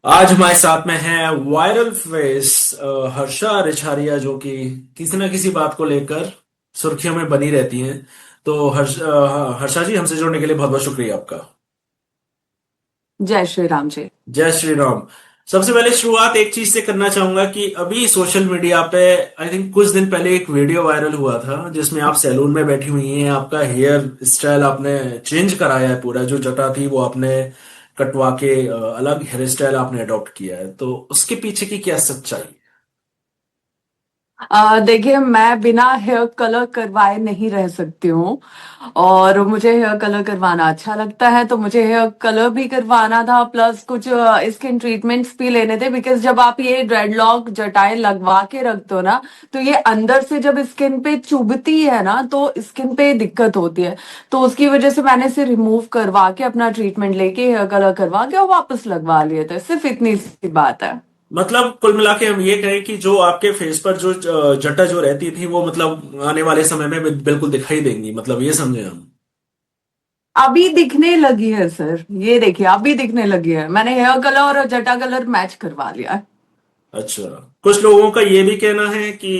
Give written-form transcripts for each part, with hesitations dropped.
आज हमारे साथ में है वायरल फेस हर्षा रिछारिया, जो कि किसी ना किसी बात को लेकर सुर्खियों में बनी रहती हैं। तो हर्षा जी, हमसे जुड़ने के लिए बहुत बहुत शुक्रिया आपका। जय श्री राम जी। जय श्री राम। सबसे पहले शुरुआत एक चीज से करना चाहूंगा कि अभी सोशल मीडिया पे आई थिंक कुछ दिन पहले एक वीडियो वायरल हुआ था जिसमें आप सैलून में बैठी हुई हैं। आपका हेयर स्टाइल आपने चेंज कराया है, पूरा जो जटा थी वो आपने कटवा के अलग हेयर स्टाइल आपने अडॉप्ट किया है। तो उसके पीछे की क्या सच्चाई? देखिए, मैं बिना हेयर कलर करवाए नहीं रह सकती हूँ। और मुझे हेयर कलर करवाना अच्छा लगता है, तो मुझे हेयर कलर भी करवाना था, प्लस कुछ स्किन ट्रीटमेंट्स भी लेने थे। बिकॉज जब आप ये ड्रेडलॉक जटाएं लगवा के रखते हो ना, तो ये अंदर से जब स्किन पे चुभती है ना, तो स्किन पे दिक्कत होती है। तो उसकी वजह से मैंने इसे रिमूव करवा के अपना ट्रीटमेंट लेके हेयर कलर करवा के और वापस लगवा लिए थे। सिर्फ इतनी सी बात है। मतलब कुल मिला के हम ये कहें कि जो आपके फेस पर जो जटा जो रहती थी वो मतलब आने वाले समय में बिल्कुल दिखाई देंगी, मतलब ये समझे हम। अभी दिखने लगी है सर, ये देखिए अभी दिखने लगी है। मैंने हेयर कलर और जटा कलर मैच करवा लिया है। अच्छा। कुछ लोगों का ये भी कहना है कि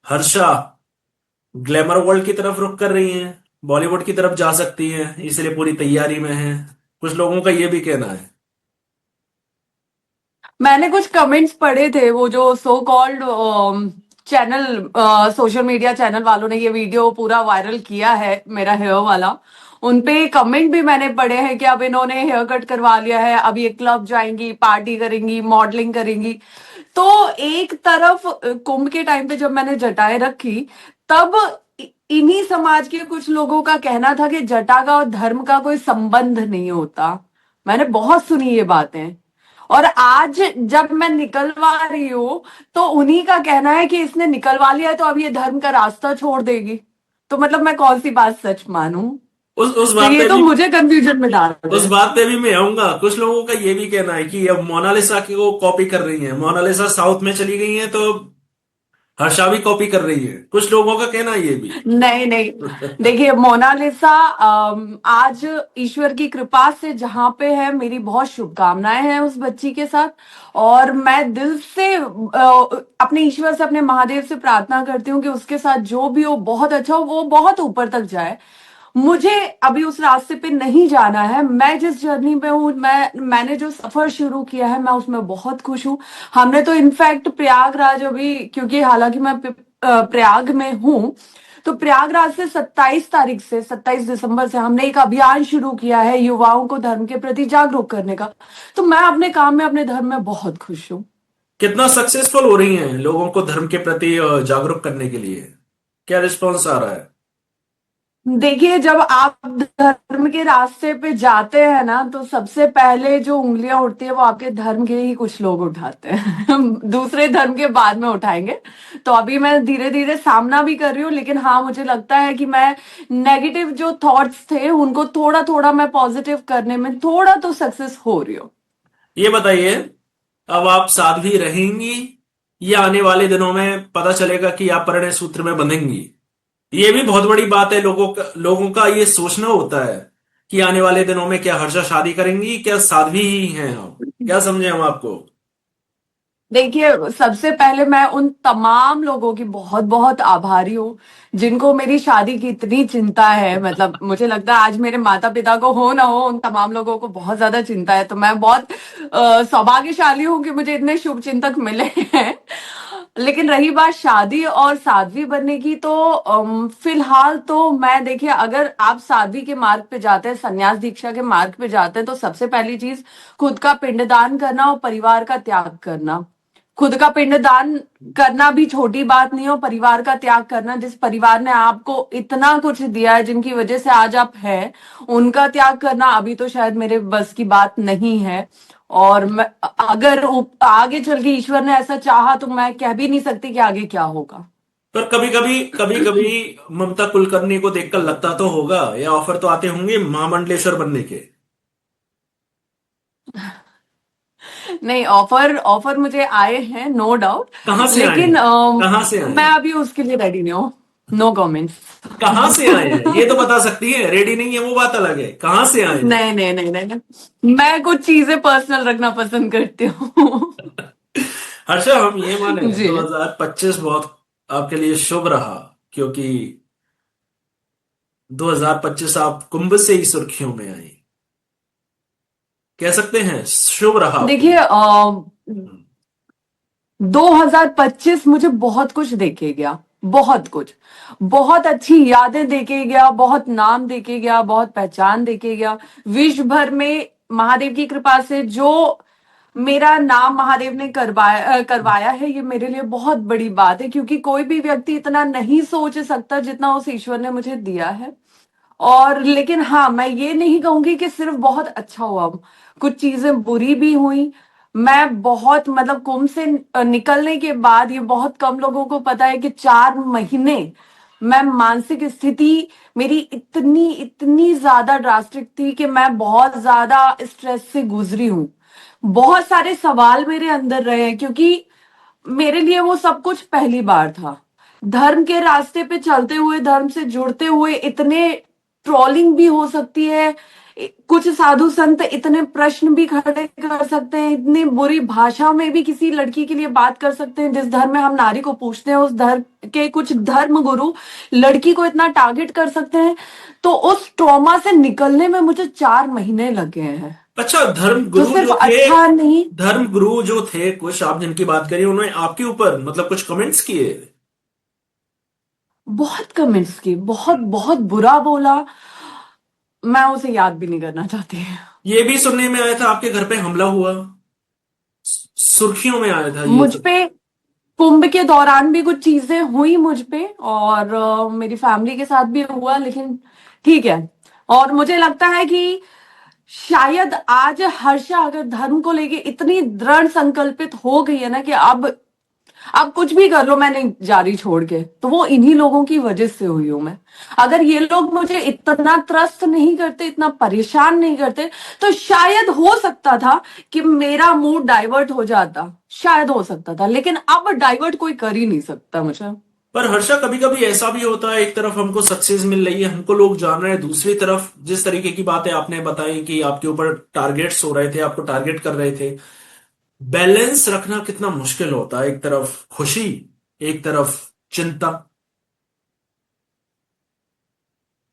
हर्षा ग्लैमर वर्ल्ड की तरफ रुख कर रही हैं, बॉलीवुड की तरफ जा सकती हैं, इसलिए पूरी तैयारी में हैं। कुछ लोगों का ये भी कहना है। मैंने कुछ कमेंट्स पढ़े थे, वो जो so called channel, social media channel वालों ने ये वीडियो पूरा वायरल किया है मेरा हेयर वाला। उनपे कमेंट भी मैंने पढ़े हैं कि अब इन्होंने हेयर कट करवा लिया है, अब ये क्लब जाएंगी, पार्टी करेंगी, मॉडलिंग करेंगी। तो एक तरफ कुंभ के टाइम पे जब मैंने जटाएं रखी, तब इन्हीं समाज के कुछ लोगों का कहना था कि जटा का और धर्म का कोई संबंध नहीं होता। मैंने बहुत सुनी ये बातें। और आज जब मैं निकलवा रही हूं, तो उन्हीं का कहना है कि इसने निकलवा लिया है तो अब ये धर्म का रास्ता छोड़ देगी। तो मतलब मैं कौन सी बात सच मानूं? उस तो बात ये पे तो भी मुझे कंफ्यूजन में डाल उस रहे बात पे भी मैं आऊंगा। कुछ लोगों का ये भी कहना है कि अब मोनालिसा की वो कॉपी कर रही है, मोनालिसा साउथ में चली गई है तो हर्षा भी कॉपी कर रही है। कुछ लोगों का कहना है ये भी। नहीं नहीं। देखिए, मोनालिसा आज ईश्वर की कृपा से जहां पे है, मेरी बहुत शुभकामनाएं हैं उस बच्ची के साथ। और मैं दिल से अपने ईश्वर से, अपने महादेव से प्रार्थना करती हूँ कि उसके साथ जो भी हो बहुत अच्छा हो, वो बहुत ऊपर तक जाए। मुझे अभी उस रास्ते पे नहीं जाना है। मैं जिस जर्नी पे हूँ, मैंने जो सफर शुरू किया है, मैं उसमें बहुत खुश हूँ। हमने तो इनफैक्ट प्रयागराज अभी, क्योंकि हालांकि मैं प्रयाग में हूँ, तो प्रयागराज से 27 तारीख से 27 दिसंबर से हमने एक अभियान शुरू किया है युवाओं को धर्म के प्रति जागरूक करने का। तो मैं अपने काम में, अपने धर्म में बहुत खुश हूँ। कितना सक्सेसफुल हो रही हैं लोगों को धर्म के प्रति जागरूक करने के लिए? क्या रिस्पॉन्स आ रहा है? देखिए, जब आप धर्म के रास्ते पे जाते हैं ना, तो सबसे पहले जो उंगलियां उठती है वो आपके धर्म के ही कुछ लोग उठाते हैं। दूसरे धर्म के बाद में उठाएंगे। तो अभी मैं धीरे धीरे सामना भी कर रही हूँ, लेकिन हाँ, मुझे लगता है कि मैं नेगेटिव जो थॉट्स थे उनको थोड़ा थोड़ा मैं पॉजिटिव करने में थोड़ा तो सक्सेस हो रही हूँ। ये बताइए, अब आप साध्वी रहेंगी या आने वाले दिनों में पता चलेगा कि आप परिणय सूत्र में बंधेंगी? ये भी बहुत बड़ी बात है। लोगों का ये सोचना होता है कि आने वाले दिनों में क्या हर्षा शादी करेंगी, क्या साध्वी ही हैं हम? क्या समझे हम आपको? देखिए, सबसे पहले मैं उन तमाम लोगों की बहुत बहुत आभारी हूँ जिनको मेरी शादी की इतनी चिंता है। मतलब मुझे लगता है आज मेरे माता पिता को हो ना हो, उन तमाम लोगों को बहुत ज्यादा चिंता है। तो मैं बहुत सौभाग्यशाली हूँ कि मुझे इतने शुभ चिंतक मिले हैं। लेकिन रही बात शादी और साध्वी बनने की, तो फिलहाल तो मैं, देखिए, अगर आप साध्वी के मार्ग पे जाते हैं, संन्यास दीक्षा के मार्ग पे जाते हैं, तो सबसे पहली चीज खुद का पिंडदान करना और परिवार का त्याग करना। खुद का पिंडदान करना भी छोटी बात नहीं हो, परिवार का त्याग करना, जिस परिवार ने आपको इतना कुछ दिया है, जिनकी वजह से आज आप हैं, उनका त्याग करना अभी तो शायद मेरे बस की बात नहीं है। और मैं, अगर आगे चल के ईश्वर ने ऐसा चाहा, तो मैं कह भी नहीं सकती कि आगे क्या होगा। पर कभी कभी ममता कुलकर्णी को देखकर लगता तो होगा, या ऑफर तो आते होंगे महामंडलेश्वर बनने के। नहीं, ऑफर ऑफर मुझे आए हैं, नो डाउट। कहाँ से आए लेकिन हैं? कहाँ से आए मैं हैं? अभी उसके लिए रेडी नहीं हूँ। No comments. कहाँ से आए हैं ये तो बता सकती है, रेडी नहीं है वो बात अलग है, कहाँ से आए हैं? नहीं नहीं नहीं नहीं नहीं। मैं कुछ चीजें पर्सनल रखना पसंद करती हूँ। हर्षा, हम ये माने जी। 2025 बहुत आपके लिए शुभ रहा, क्योंकि 2025 आप कुंभ से ही सुर्खियों में आई, कह सकते हैं शुभ रहा आपके देखिए लिए। 2025 मुझे बहुत कुछ देके गया, बहुत कुछ, बहुत अच्छी यादें देके गया, बहुत नाम देके गया, बहुत पहचान देके गया। विश्व भर में महादेव की कृपा से जो मेरा नाम महादेव ने करवाया है, ये मेरे लिए बहुत बड़ी बात है, क्योंकि कोई भी व्यक्ति इतना नहीं सोच सकता जितना उस ईश्वर ने मुझे दिया है। और लेकिन हाँ, मैं ये नहीं कहूंगी कि सिर्फ बहुत अच्छा हुआ, कुछ चीजें बुरी भी हुई। मैं बहुत मतलब कुंभ से निकलने के बाद ये बहुत कम लोगों को पता है कि 4 महीने मैं मानसिक स्थिति मेरी इतनी इतनी ज्यादा ड्रास्टिक थी कि मैं बहुत ज्यादा स्ट्रेस से गुजरी हूँ। बहुत सारे सवाल मेरे अंदर रहे हैं, क्योंकि मेरे लिए वो सब कुछ पहली बार था। धर्म के रास्ते पे चलते हुए, धर्म से जुड़ते हुए इतने ट्रोलिंग भी हो सकती है, कुछ साधु संत इतने प्रश्न भी खड़े कर सकते हैं, इतनी बुरी भाषा में भी किसी लड़की के लिए बात कर सकते हैं। जिस धर्म में हम नारी को पूछते हैं, उस धर्म के कुछ धर्म गुरु लड़की को इतना टारगेट कर सकते हैं। तो उस ट्रॉमा से निकलने में मुझे 4 महीने लगे हैं। अच्छा, तो सिर्फ अच्छा नहीं, धर्म गुरु जो थे कुछ, आप जिनकी बात करिए, उन्होंने आपके ऊपर मतलब कुछ कमेंट्स किए? बहुत कमेंट्स की, बहुत बहुत बुरा बोला। मैं उसे याद भी नहीं करना चाहती। ये भी सुनने में आया था आपके घर पे हमला हुआ, सुर्खियों में आया था ये मुझ तो। पे कुंभ के दौरान भी कुछ चीजें हुई मुझ पे, और मेरी फैमिली के साथ भी हुआ, लेकिन ठीक है। और मुझे लगता है कि शायद आज हर्षा अगर धर्म को लेके इतनी दृढ़ संकल्पित हो गई है ना कि अब कुछ भी कर लो मैं नहीं जा रही छोड़ के, तो वो इन्हीं लोगों की वजह से हुई हूं मैं। अगर ये लोग मुझे इतना त्रस्त नहीं करते, इतना परेशान नहीं करते, तो शायद हो सकता था कि मेरा मूड डाइवर्ट हो जाता, शायद हो सकता था। लेकिन अब डाइवर्ट कोई कर ही नहीं सकता मुझे। पर हर्षा, कभी कभी ऐसा भी होता है, एक तरफ हमको सक्सेस मिल रही है, हमको लोग जान रहे हैं, दूसरी तरफ जिस तरीके की बातें आपने बताई कि आपके ऊपर टारगेट्स हो रहे थे, आपको टारगेट कर रहे थे, बैलेंस रखना कितना मुश्किल होता है, एक तरफ खुशी, एक तरफ चिंता।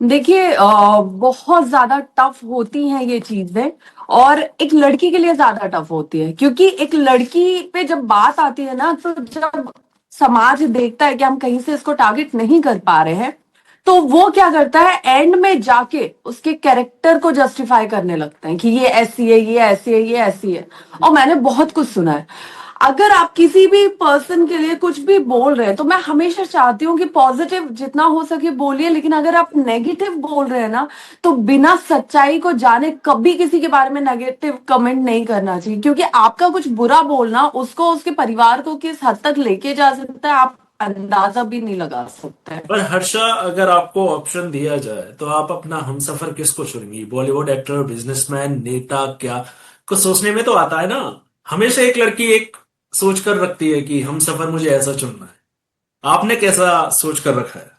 देखिए बहुत ज्यादा टफ होती हैं ये चीजें, और एक लड़की के लिए ज्यादा टफ होती है, क्योंकि एक लड़की पे जब बात आती है ना, तो जब समाज देखता है कि हम कहीं से इसको टारगेट नहीं कर पा रहे हैं, तो वो क्या करता है, एंड में जाके उसके कैरेक्टर को जस्टिफाई करने लगता है कि ये ऐसी है, ये ऐसी है, ये ऐसी है। और मैंने बहुत कुछ सुना है। अगर आप किसी भी पर्सन के लिए कुछ भी बोल रहे हैं, तो मैं हमेशा चाहती हूँ कि पॉजिटिव जितना हो सके बोलिए, लेकिन अगर आप नेगेटिव बोल रहे हैं ना, तो बिना सच्चाई को जाने कभी किसी के बारे में नेगेटिव कमेंट नहीं करना चाहिए, क्योंकि आपका कुछ बुरा बोलना उसको, उसके परिवार को किस हद तक लेके जा सकता है, आप अंदाजा भी नहीं लगा सकते। पर हर्षा, अगर आपको ऑप्शन दिया जाए तो आप अपना हमसफर किसको चुनेंगी? बॉलीवुड एक्टर, बिजनेसमैन, नेता, क्या? कुछ सोचने में तो आता है ना। हमेशा एक लड़की एक सोच कर रखती है कि हमसफर मुझे ऐसा चुनना है। आपने कैसा सोच कर रखा है?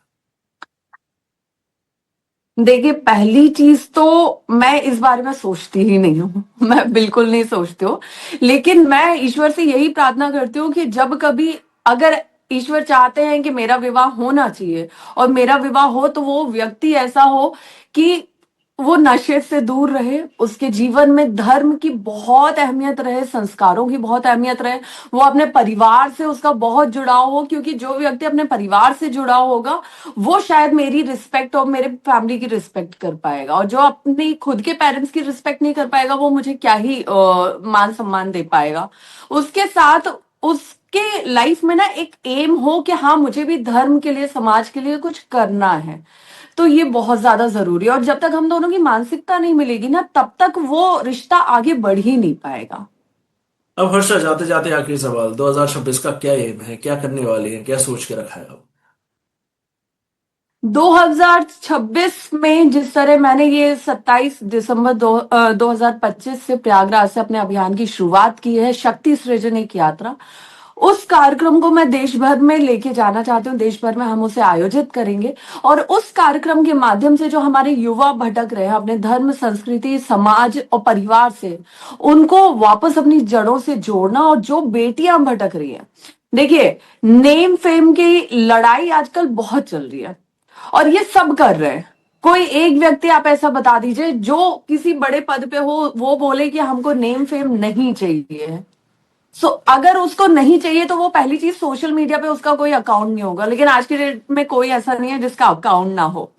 देखिए पहली चीज तो, मैं इस बारे में सोचती ही नहीं हूँ। मैं बिल्कुल नहीं सोचती हूँ। लेकिन मैं ईश्वर से यही प्रार्थना करती हूँ कि जब कभी, अगर ईश्वर चाहते हैं कि मेरा विवाह होना चाहिए, और मेरा विवाह हो, तो वो व्यक्ति ऐसा हो कि वो नशे से दूर रहे, उसके जीवन में धर्म की बहुत अहमियत रहे, संस्कारों की बहुत अहमियत रहे, वो अपने परिवार से उसका बहुत जुड़ाव हो, क्योंकि जो व्यक्ति अपने परिवार से जुड़ा होगा, वो शायद मेरी रिस्पेक्ट और मेरे फैमिली की रिस्पेक्ट कर पाएगा, और जो अपनी खुद के पेरेंट्स की रिस्पेक्ट नहीं कर पाएगा, वो मुझे क्या ही मान सम्मान दे पाएगा। उसके साथ उसके लाइफ में ना एक एम हो कि हाँ, मुझे भी धर्म के लिए, समाज के लिए कुछ करना है। तो ये बहुत ज्यादा जरूरी है, और जब तक हम दोनों की मानसिकता नहीं मिलेगी ना, तब तक वो रिश्ता आगे बढ़ ही नहीं पाएगा। अब हर्षा, जाते जाते आखिरी सवाल, 2026 का क्या एम है, क्या करने वाले हैं, क्या सोच के रखा है अब? 2026 में जिस तरह मैंने ये 27 दिसंबर 2025 से प्रयागराज से अपने अभियान की शुरुआत की है, शक्ति सृजन एक यात्रा, उस कार्यक्रम को मैं देश भर में लेके जाना चाहती हूँ, देश भर में हम उसे आयोजित करेंगे। और उस कार्यक्रम के माध्यम से जो हमारे युवा भटक रहे हैं अपने धर्म, संस्कृति, समाज और परिवार से, उनको वापस अपनी जड़ों से जोड़ना। और जो बेटियां भटक रही हैं, देखिए, नेम फेम की लड़ाई आजकल बहुत चल रही है और ये सब कर रहे हैं। कोई एक व्यक्ति आप ऐसा बता दीजिए जो किसी बड़े पद पे हो, वो बोले कि हमको नेम फेम नहीं चाहिए। अगर उसको नहीं चाहिए तो वो पहली चीज, सोशल मीडिया पे उसका कोई अकाउंट नहीं होगा। लेकिन आज की डेट में कोई ऐसा नहीं है जिसका अकाउंट ना हो,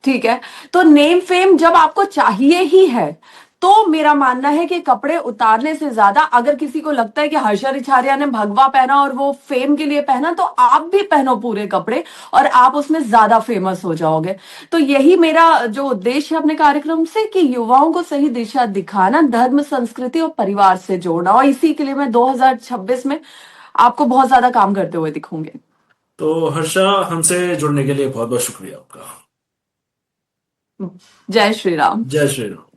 ठीक है। तो नेम फेम जब आपको चाहिए ही है, तो मेरा मानना है कि कपड़े उतारने से ज्यादा, अगर किसी को लगता है कि हर्षा रिछारिया ने भगवा पहना और वो फेम के लिए पहना, तो आप भी पहनो पूरे कपड़े और आप उसमें ज्यादा फेमस हो जाओगे। तो यही मेरा जो उद्देश्य है अपने कार्यक्रम से, कि युवाओं को सही दिशा दिखाना, धर्म, संस्कृति और परिवार से जोड़ना। और इसी के लिए मैं 2026 में आपको बहुत ज्यादा काम करते हुए दिखूंगी। तो हर्षा, हमसे जुड़ने के लिए बहुत बहुत शुक्रिया आपका। जय श्री राम। जय श्री राम।